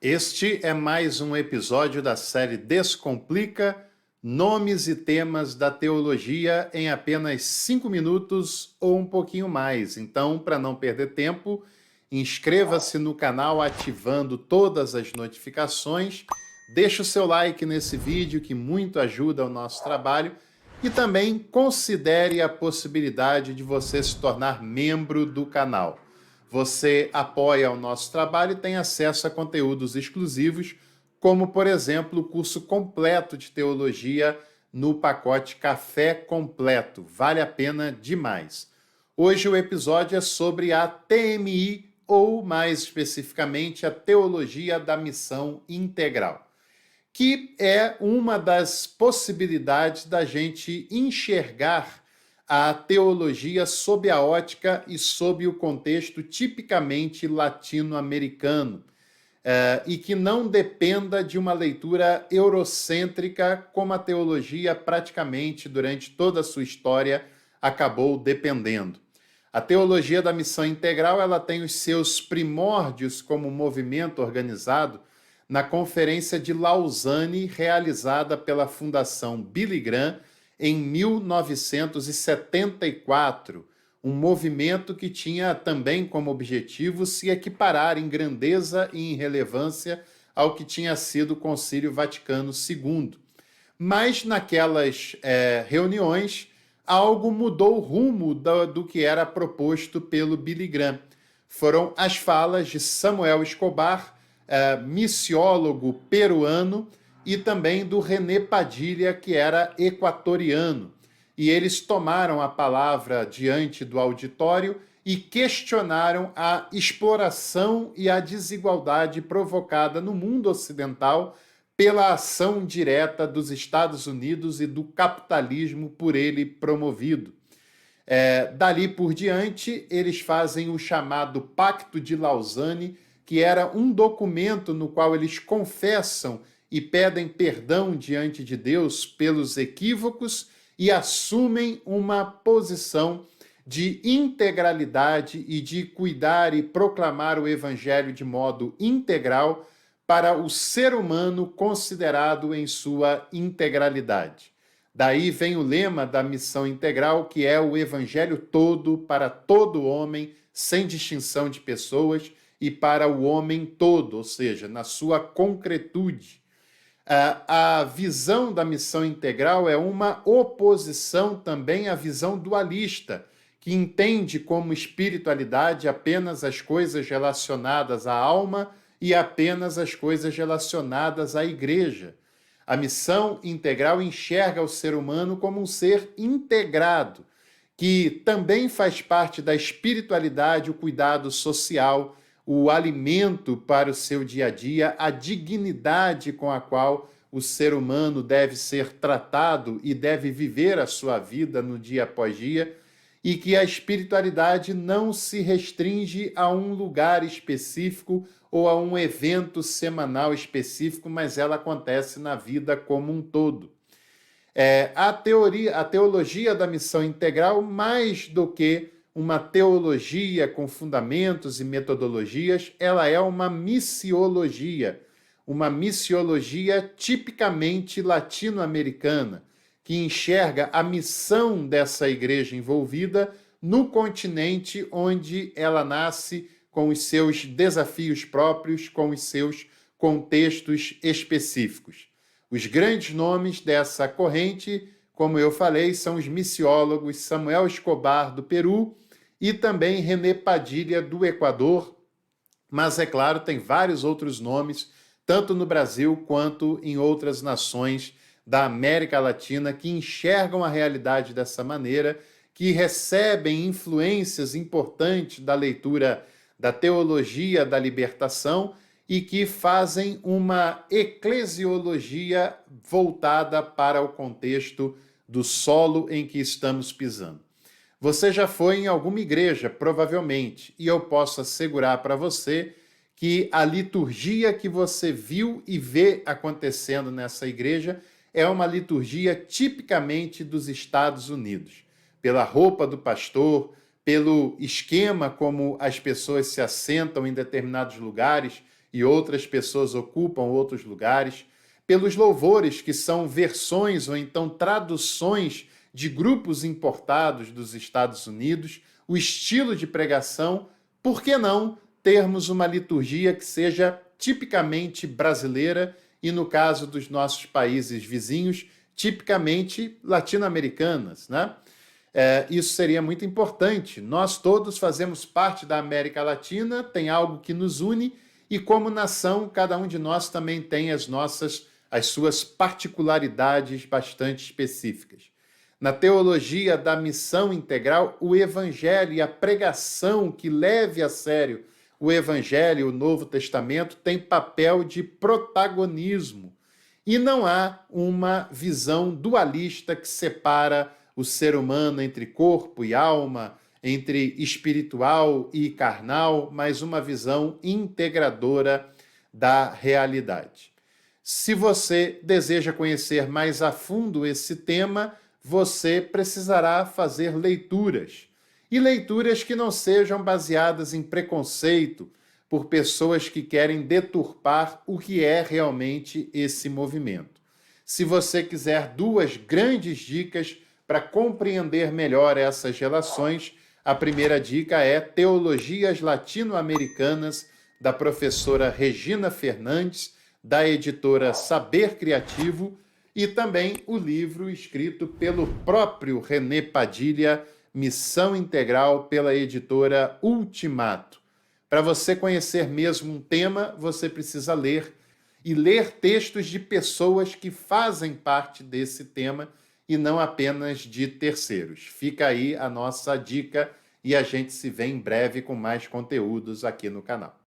Este é mais um episódio da série Descomplica, nomes e temas da teologia em apenas 5 minutos ou um pouquinho mais. Então, para não perder tempo, inscreva-se no canal ativando todas as notificações, deixe o seu like nesse vídeo que muito ajuda o nosso trabalho e também considere a possibilidade de você se tornar membro do canal. Você apoia o nosso trabalho e tem acesso a conteúdos exclusivos, como, por exemplo, o curso completo de teologia no pacote Café Completo. Vale a pena demais. Hoje o episódio é sobre a TMI, ou mais especificamente a Teologia da Missão Integral, que é uma das possibilidades da gente enxergar a teologia sob a ótica e sob o contexto tipicamente latino-americano, e que não dependa de uma leitura eurocêntrica, como a teologia praticamente durante toda a sua história acabou dependendo. A teologia da missão integral ela tem os seus primórdios como movimento organizado na Conferência de Lausanne, realizada pela Fundação Billy Graham em 1974, um movimento que tinha também como objetivo se equiparar em grandeza e em relevância ao que tinha sido o Concílio Vaticano II. Mas naquelas reuniões, algo mudou o rumo do que era proposto pelo Billy Graham. Foram as falas de Samuel Escobar, missiólogo peruano, e também do René Padilha, que era equatoriano. E eles tomaram a palavra diante do auditório e questionaram a exploração e a desigualdade provocada no mundo ocidental pela ação direta dos Estados Unidos e do capitalismo por ele promovido. Dali por diante, eles fazem o chamado Pacto de Lausanne, que era um documento no qual eles confessam e pedem perdão diante de Deus pelos equívocos e assumem uma posição de integralidade e de cuidar e proclamar o evangelho de modo integral para o ser humano considerado em sua integralidade. Daí vem o lema da missão integral, que é o evangelho todo para todo homem, sem distinção de pessoas, e para o homem todo, ou seja, na sua concretude. A visão da missão integral é uma oposição também à visão dualista, que entende como espiritualidade apenas as coisas relacionadas à alma e apenas as coisas relacionadas à igreja. A missão integral enxerga o ser humano como um ser integrado, que também faz parte da espiritualidade, o cuidado social, o alimento para o seu dia a dia, a dignidade com a qual o ser humano deve ser tratado e deve viver a sua vida no dia após dia, e que a espiritualidade não se restringe a um lugar específico ou a um evento semanal específico, mas ela acontece na vida como um todo. A teologia da missão integral, mais do que uma teologia com fundamentos e metodologias, ela é uma missiologia tipicamente latino-americana, que enxerga a missão dessa igreja envolvida no continente onde ela nasce, com os seus desafios próprios, com os seus contextos específicos. Os grandes nomes dessa corrente, como eu falei, são os missiólogos Samuel Escobar, do Peru, e também René Padilha, do Equador, mas, é claro, tem vários outros nomes, tanto no Brasil quanto em outras nações da América Latina, que enxergam a realidade dessa maneira, que recebem influências importantes da leitura da teologia da libertação e que fazem uma eclesiologia voltada para o contexto do solo em que estamos pisando. Você já foi em alguma igreja, provavelmente, e eu posso assegurar para você que a liturgia que você viu e vê acontecendo nessa igreja é uma liturgia tipicamente dos Estados Unidos. Pela roupa do pastor, pelo esquema como as pessoas se assentam em determinados lugares e outras pessoas ocupam outros lugares, pelos louvores, que são versões ou então traduções de grupos importados dos Estados Unidos, o estilo de pregação, por que não termos uma liturgia que seja tipicamente brasileira e, no caso dos nossos países vizinhos, tipicamente latino-americanas, né? Isso seria muito importante. Nós todos fazemos parte da América Latina, tem algo que nos une e, como nação, cada um de nós também tem as suas particularidades bastante específicas. Na teologia da missão integral, o evangelho e a pregação que leve a sério o evangelho, o Novo Testamento, tem papel de protagonismo. E não há uma visão dualista que separa o ser humano entre corpo e alma, entre espiritual e carnal, mas uma visão integradora da realidade. Se você deseja conhecer mais a fundo esse tema, você precisará fazer leituras. E leituras que não sejam baseadas em preconceito por pessoas que querem deturpar o que é realmente esse movimento. Se você quiser duas grandes dicas para compreender melhor essas relações, a primeira dica é Teologias Latino-Americanas, da professora Regina Fernandes, da editora Saber Criativo, e também o livro escrito pelo próprio René Padilha, Missão Integral, pela editora Ultimato. Para você conhecer mesmo um tema, você precisa ler, e ler textos de pessoas que fazem parte desse tema e não apenas de terceiros. Fica aí a nossa dica e a gente se vê em breve com mais conteúdos aqui no canal.